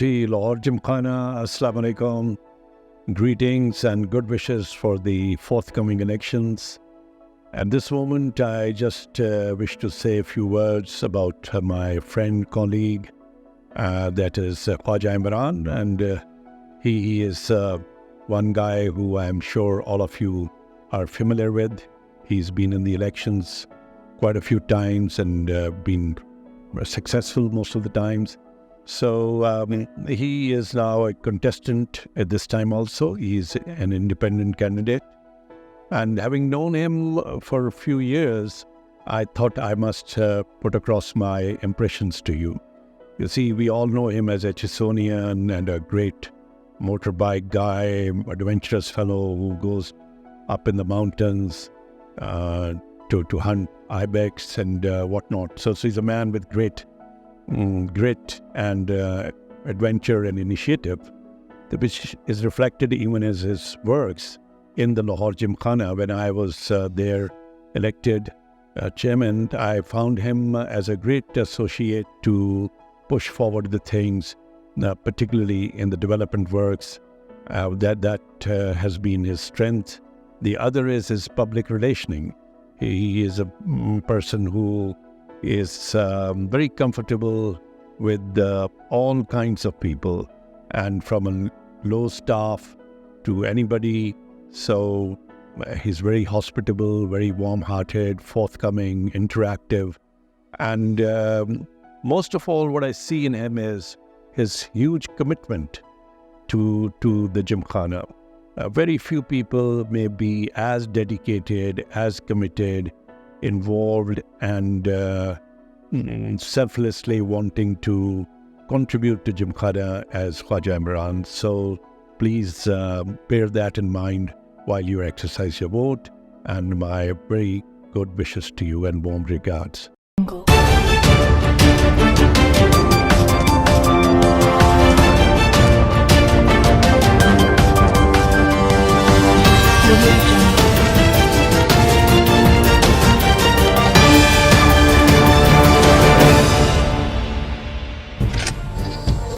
Ji, Lahore Gymkhana, Assalamu alaikum. Greetings and good wishes for the forthcoming elections. At this moment, I just wish to say a few words about my friend, colleague, that is Khwaja Imran, and he is one guy who I'm sure all of you are familiar with. He's been in the elections quite a few times and been successful most of the times. So he is now a contestant at this time also. He's an independent candidate. And having known him for a few years, I thought I must put across my impressions to you. You see, we all know him as a Chisonian and a great motorbike guy, adventurous fellow who goes up in the mountains to hunt ibex and whatnot. So he's a man with great grit and adventure and initiative, which is reflected even as his works in the Lahore Gymkhana. When I was there elected chairman, I found him as a great associate to push forward the things, particularly in the development works. That has been his strength. The other is his public relationing. He is a person who is very comfortable with all kinds of people, and from a low staff to anybody. So he's very hospitable, very warm-hearted, forthcoming, interactive. And most of all, what I see in him is his huge commitment to the Gymkhana. Very few people may be as dedicated, as committed, involved, and selflessly wanting to contribute to Gymkhana as Khwaja Imran. So please bear that in mind while you exercise your vote, and my very good wishes to you and warm regards.